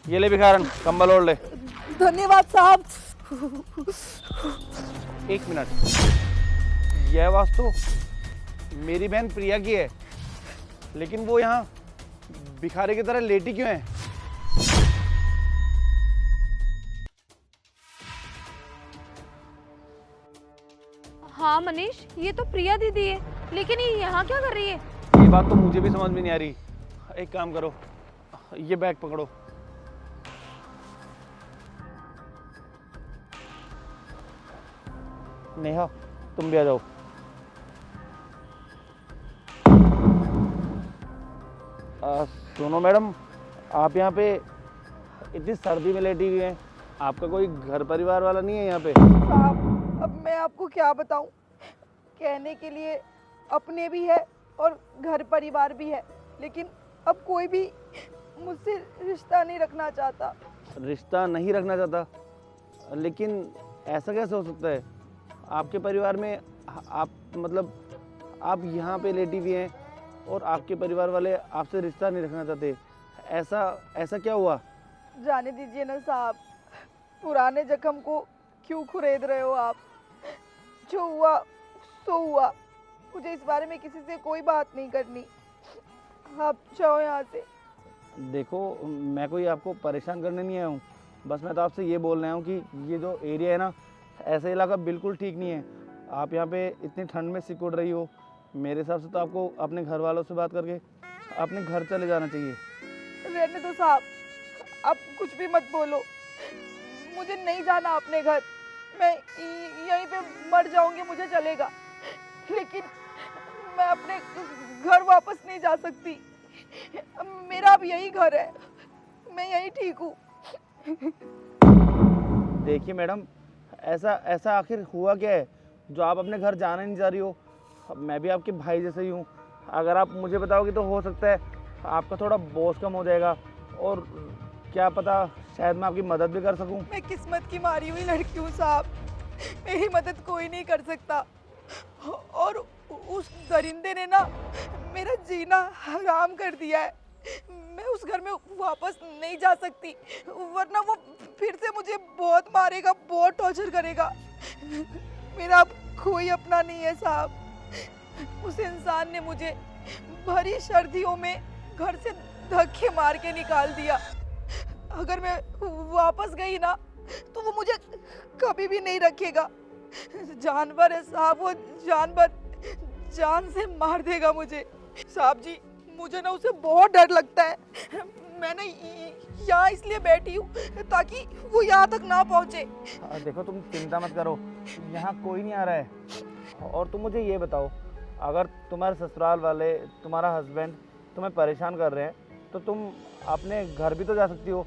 ये ले भिखारन, कंबल ओढ़ ले। धन्यवाद साहब। 1 मिनट, यह आवाज तो मेरी बहन प्रिया की है, लेकिन वो यहाँ भिखारी की तरह लेटी क्यों है? हाँ मनीष, ये तो प्रिया दीदी है, लेकिन ये यहाँ क्या कर रही है? ये बात तो मुझे भी समझ में नहीं आ रही। एक काम करो, ये बैग पकड़ो। नेहा, तुम भी आ जाओ। सुनो मैडम, आप यहाँ पे इतनी सर्दी में लेटी हुई हैं, आपका कोई घर परिवार वाला नहीं है यहाँ पे? साहब अब मैं आपको क्या बताऊं, कहने के लिए अपने भी है और घर परिवार भी है, लेकिन अब कोई भी मुझसे रिश्ता नहीं रखना चाहता। रिश्ता नहीं रखना चाहता? लेकिन ऐसा कैसे हो सकता है? आपके परिवार में आप मतलब आप यहाँ पे लेटी हुई हैं और आपके परिवार वाले आपसे रिश्ता नहीं रखना चाहते, ऐसा क्या हुआ? जाने दीजिए ना साहब, पुराने जख्म को क्यों खुरेद रहे हो आप? जो हुआ सो हुआ, मुझे इस बारे में किसी से कोई बात नहीं करनी। आप जाओ यहाँ से। देखो, मैं कोई आपको परेशान करने नहीं आया हूँ, बस मैं तो आपसे ये बोल रहा हूँ कि ये जो एरिया है ना, ऐसा इलाका बिल्कुल ठीक नहीं है। आप यहाँ पे इतनी ठंड में सिकुड़ रही हो, मेरे हिसाब से तो आपको अपने घर वालों से बात करके अपने घर चले जाना चाहिए। रहने दो साहब, आप कुछ भी मत बोलो, मुझे नहीं जाना अपने घर। मैं यहीं पे मर जाऊंगी, मुझे चलेगा, लेकिन मैं अपने घर वापस नहीं जा सकती। मेरा अब यही घर है, मैं यहीं ठीक हूँ। देखिए मैडम, ऐसा आखिर हुआ क्या है जो आप अपने घर जाना नहीं चाह रही हो? मैं भी आपके भाई जैसे ही हूँ, अगर आप मुझे बताओगे तो हो सकता है आपका थोड़ा बोझ कम हो जाएगा, और क्या पता शायद मैं आपकी मदद भी कर सकूं। मैं किस्मत की मारी हुई लड़की हूँ साहब, मेरी मदद कोई नहीं कर सकता। और उस दरिंदे ने ना मेरा जीना हराम कर दिया है। मैं उस घर में वापस नहीं जा सकती, वरना वो फिर से मुझे बहुत मारेगा, बहुत टॉर्चर करेगा। मेरा अब कोई अपना नहीं है साहब। उस इंसान ने मुझे भरी सर्दियों में घर से धक्के मार के निकाल दिया। अगर मैं वापस गई ना तो वो मुझे कभी भी नहीं रखेगा। जानवर है साहब, वो जानवर जान से मार देगा मुझे। साहब जी, मुझे ना उसे बहुत डर लगता है। मैंने यहाँ इसलिए बैठी हूँ ताकि वो यहाँ तक ना पहुँचे। देखो, तुम चिंता मत करो, यहाँ कोई नहीं आ रहा है। और तुम मुझे ये बताओ, अगर तुम्हारे ससुराल वाले, तुम्हारा हस्बैंड तुम्हें परेशान कर रहे हैं तो तुम अपने घर भी तो जा सकती हो।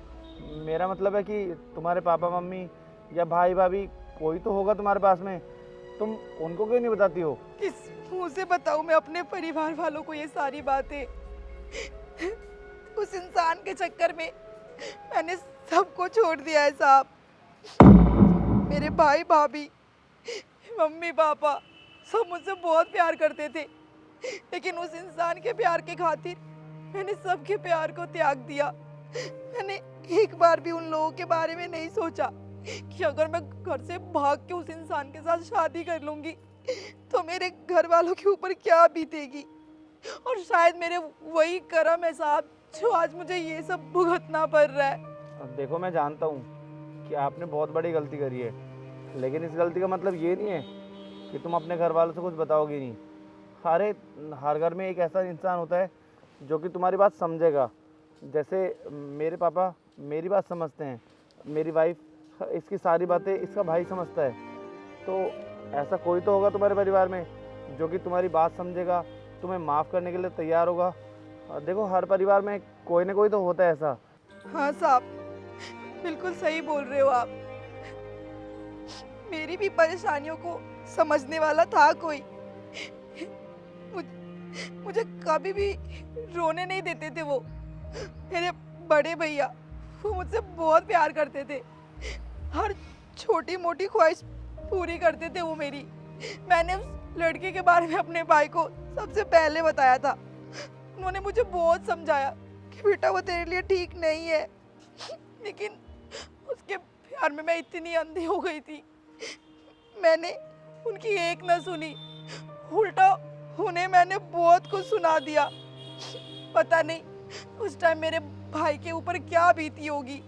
मेरा मतलब है कि तुम्हारे पापा मम्मी या भाई भाभी कोई तो होगा तुम्हारे पास में, तुम उनको क्यों नहीं बताती हो? किस मुँह से बताऊँ मैं अपने परिवार वालों को ये सारी बातें? उस इंसान के चक्कर में मैंने सबको छोड़ दिया है साहब। मेरे भाई भाभी, मम्मी पापा सब मुझसे बहुत प्यार करते थे, लेकिन उस इंसान के प्यार के खातिर मैंने सबके प्यार को त्याग दिया। मैंने एक बार भी उन लोगों के बारे में नहीं सोचा कि अगर मैं घर से भाग के उस इंसान के साथ शादी कर लूंगी तो मेरे घर वालों के ऊपर क्या बीतेगी। और शायद मेरे वही कर्म है साहब जो आज मुझे ये सब भुगतना पड़ रहा है। देखो, मैं जानता हूँ कि आपने बहुत बड़ी गलती करी है, लेकिन इस गलती का मतलब ये नहीं है कि तुम अपने घर वालों से कुछ बताओगे नहीं। अरे, हर घर में एक ऐसा इंसान होता है जो कि तुम्हारी बात समझेगा। जैसे मेरे पापा मेरी बात समझते हैं, मेरी वाइफ इसकी सारी बातें इसका भाई समझता है। तो ऐसा कोई तो होगा तुम्हारे परिवार में जो कि तुम्हारी बात समझेगा, तुम्हें माफ़ करने के लिए तैयार होगा। देखो, हर परिवार में कोई ना कोई तो होता है ऐसा। हाँ साहब, बिल्कुल सही बोल रहे हो आप। मेरी भी परेशानियों को समझने वाला था कोई। मुझे कभी भी रोने नहीं देते थे वो। मेरे बड़े भैया, वो मुझसे बहुत प्यार करते थे, हर छोटी मोटी ख्वाहिश पूरी करते थे वो मेरी। मैंने उस लड़के के बारे में अपने भाई को सबसे पहले बताया था। उन्होंने मुझे बहुत समझाया कि बेटा वो तेरे लिए ठीक नहीं है, लेकिन उसके प्यार में मैं इतनी अंधी हो गई थी, मैंने उनकी एक न सुनी, उल्टा उन्हें मैंने बहुत कुछ सुना दिया। पता नहीं उस टाइम मेरे भाई के ऊपर क्या बीती होगी।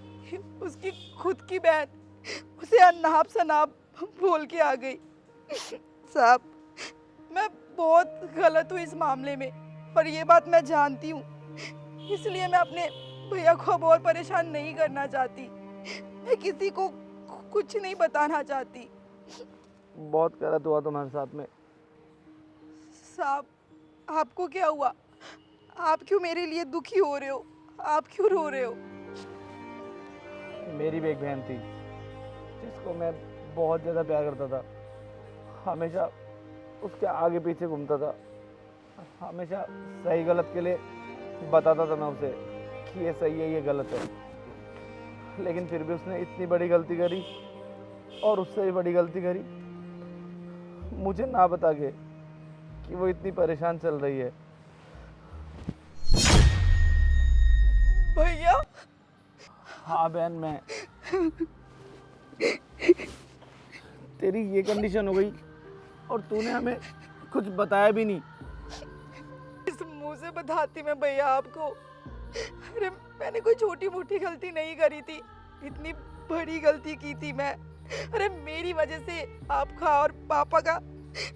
उसकी खुद की बहन उसे अनाप शनाप बोल के आ गई। साहब, मैं बहुत गलत हूँ इस मामले में, और ये बात मैं जानती हूँ, इसलिए मैं अपने भैया को अब और परेशान नहीं करना चाहती। मैं किसी को कुछ नहीं बताना चाहती। बहुत गलत हुआ तुम्हारे साथ में। साहब, आपको क्या हुआ? आप क्यों मेरे लिए दुखी हो रहे हो? आप क्यों रो रहे हो? मेरी भी एक बहन थी जिसको मैं बहुत ज़्यादा प्यार करता था। हमेशा उसके आगे पीछे घूमता था, हमेशा सही गलत के लिए बताता था मैं उसे कि ये सही है ये गलत है। लेकिन फिर भी उसने इतनी बड़ी गलती करी, और उससे भी बड़ी गलती करी मुझे ना बता के कि वो इतनी परेशान चल रही है। भैया? हाँ बहन, मैं तेरी ये कंडीशन हो गई और तूने हमें कुछ बताया भी नहीं। इस मुंह से बताती मैं भैया आपको। अरे मैंने कोई छोटी मोटी गलती नहीं करी थी, इतनी बड़ी गलती की थी मैं। अरे मेरी वजह से आपका और पापा का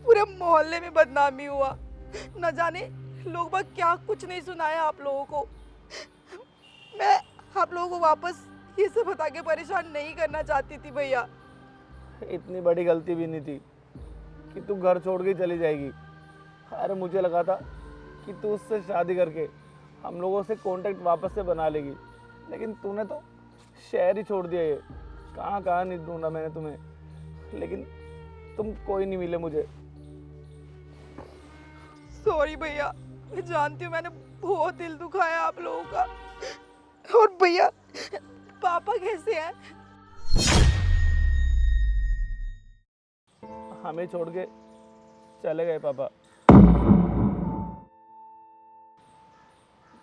पूरे मोहल्ले में बदनामी हुआ। न जाने लोग बाग क्या कुछ नहीं सुनाया आप लोगों को। मैं आप लोगों को वापस ये सब बता के परेशान नहीं करना चाहती थी भैया। इतनी बड़ी गलती भी नहीं थी कि तू घर छोड़ के चली जाएगी। अरे मुझे लगा था कि तू उससे शादी करके हम लोगों से कांटेक्ट वापस से बना लेगी, लेकिन तूने तो शहर ही छोड़ दिया। ये कहाँ कहाँ नहीं ढूंढा मैंने तुम्हें, लेकिन तुम कोई नहीं मिले मुझे। सॉरी भैया, मैं जानती हूँ मैंने बहुत दिल दुखाया आप लोगों का। और भैया, पापा कैसे हैं? हमें छोड़ के चले गए पापा।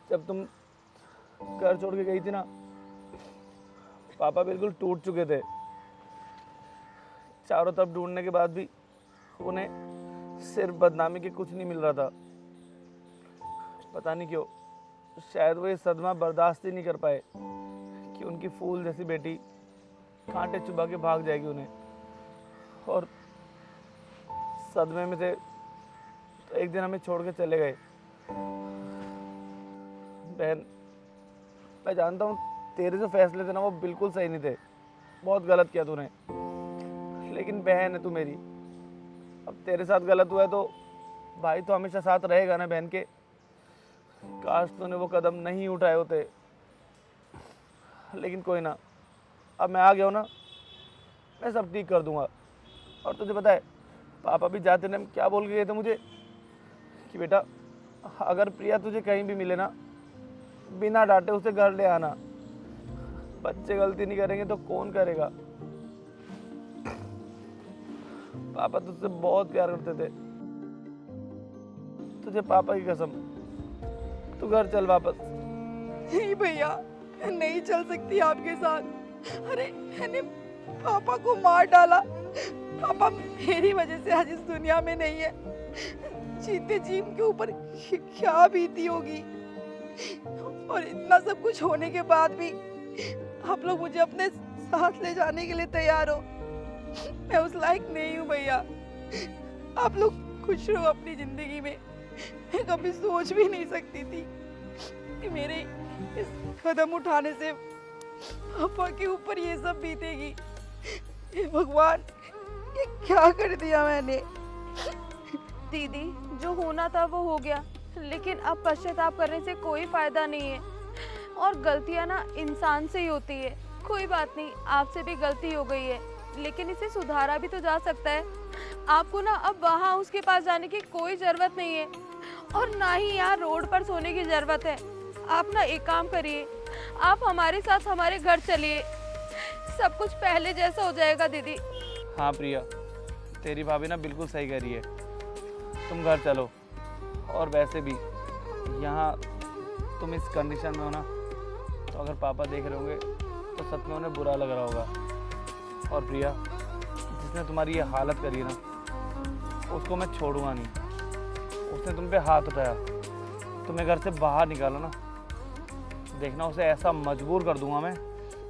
जब तुम घर छोड़ के गई थी ना, पापा बिल्कुल टूट चुके थे। चारों तरफ ढूंढने के बाद भी उन्हें सिर्फ बदनामी के कुछ नहीं मिल रहा था। पता नहीं क्यों, शायद वो ये सदमा बर्दाश्त ही नहीं कर पाए कि उनकी फूल जैसी बेटी कांटे चुभा के भाग जाएगी उन्हें। और सदमे में थे तो एक दिन हमें छोड़ के चले गए। बहन, मैं जानता हूँ तेरे जो फैसले थे ना वो बिल्कुल सही नहीं थे, बहुत गलत किया तूने, लेकिन बहन है तू मेरी। अब तेरे साथ गलत हुआ है तो भाई तो हमेशा साथ रहेगा ना बहन के। काश तूने वो कदम नहीं उठाए होते, लेकिन कोई ना, अब मैं आ गया हूँ ना, मैं सब ठीक कर दूंगा। और तुझे पता है पापा भी जाते ने क्या बोल के गए थे मुझे कि बेटा अगर प्रिया तुझे कहीं भी मिले ना, बिना डांटे उसे घर ले आना। बच्चे गलती नहीं करेंगे तो कौन करेगा। पापा तुझसे बहुत प्यार करते थे, तुझे पापा की कसम, तू घर चल वापस। नहीं भैया, मैं नहीं चल सकती आपके साथ। अरे मैंने पापा को मार डाला, पापा मेरी वजह से आज इस दुनिया में नहीं है। जीते जी के ऊपर क्या बीती होगी। और इतना सब कुछ होने के बाद भी आप लोग मुझे अपने साथ ले जाने के लिए तैयार हो। मैं उस लायक नहीं हूँ भैया। आप लोग खुश रहो अपनी जिंदगी में। मैं कभी सोच भी नहीं सकती थी कि मेरे इस कदम उठाने से पापा के ऊपर ये सब बीतेगी। हे भगवान, ये क्या कर दिया मैंने। दीदी, जो होना था वो हो गया, लेकिन अब पश्चाताप करने से कोई फायदा नहीं है। और गलतियां ना इंसान से ही होती है। कोई बात नहीं, आपसे भी गलती हो गई है, लेकिन इसे सुधारा भी तो जा सकता है। आपको ना अब वहाँ उसके पास जाने की कोई ज़रूरत नहीं है, और ना ही यहाँ रोड पर सोने की ज़रूरत है। आप ना एक काम करिए, आप हमारे साथ हमारे घर चलिए, सब कुछ पहले जैसा हो जाएगा दीदी। हाँ प्रिया, तेरी भाभी ना बिल्कुल सही कह रही है, तुम घर चलो। और वैसे भी यहाँ तुम इस कंडीशन में हो ना, तो अगर पापा देख रहे होंगे तो सच में उन्हें बुरा लग रहा होगा। और प्रिया, जिसने तुम्हारी ये हालत करी है ना, उसको मैं छोड़ूंगा नहीं। उसने तुम पे हाथ उठाया, तुम्हें घर से बाहर निकाला ना, देखना उसे ऐसा मजबूर कर दूंगा मैं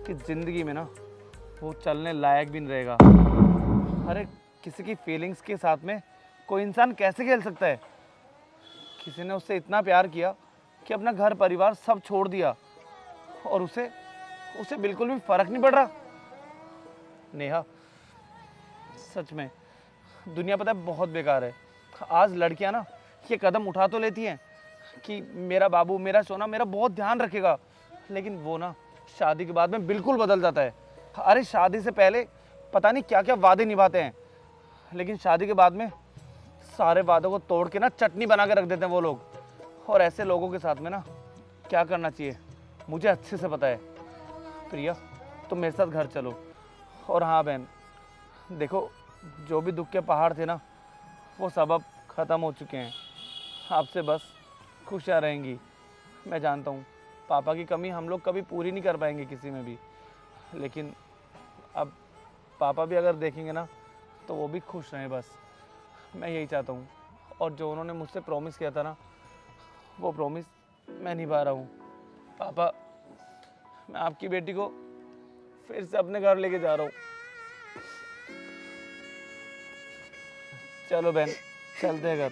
कि ज़िंदगी में ना वो चलने लायक भी नहीं रहेगा। अरे किसी की फीलिंग्स के साथ में कोई इंसान कैसे खेल सकता है? किसी ने उससे इतना प्यार किया कि अपना घर परिवार सब छोड़ दिया, और उसे उसे बिल्कुल भी फर्क नहीं पड़ रहा। नेहा, सच में दुनिया पता है बहुत बेकार है। आज लड़कियां ना ये कदम उठा तो लेती हैं कि मेरा बाबू, मेरा सोना, मेरा बहुत ध्यान रखेगा, लेकिन वो ना शादी के बाद में बिल्कुल बदल जाता है। अरे शादी से पहले पता नहीं क्या क्या वादे निभाते हैं, लेकिन शादी के बाद में सारे वादों को तोड़ के ना चटनी बना के रख देते हैं वो लोग। और ऐसे लोगों के साथ में ना क्या करना चाहिए मुझे अच्छे से पता है। प्रिया, तुम मेरे साथ घर चलो। और हाँ बहन, देखो जो भी दुख के पहाड़ थे ना, वो सब अब ख़त्म हो चुके हैं। आपसे बस खुशियाँ रहेंगी। मैं जानता हूँ पापा की कमी हम लोग कभी पूरी नहीं कर पाएंगे किसी में भी, लेकिन अब पापा भी अगर देखेंगे ना तो वो भी खुश रहें, बस मैं यही चाहता हूँ। और जो उन्होंने मुझसे प्रॉमिस किया था ना, वो प्रॉमिस मैं निभा रहा हूँ। पापा, मैं आपकी बेटी को फिर से अपने घर लेके जा रहा हूँ। चलो बहन, चलते हैं घर।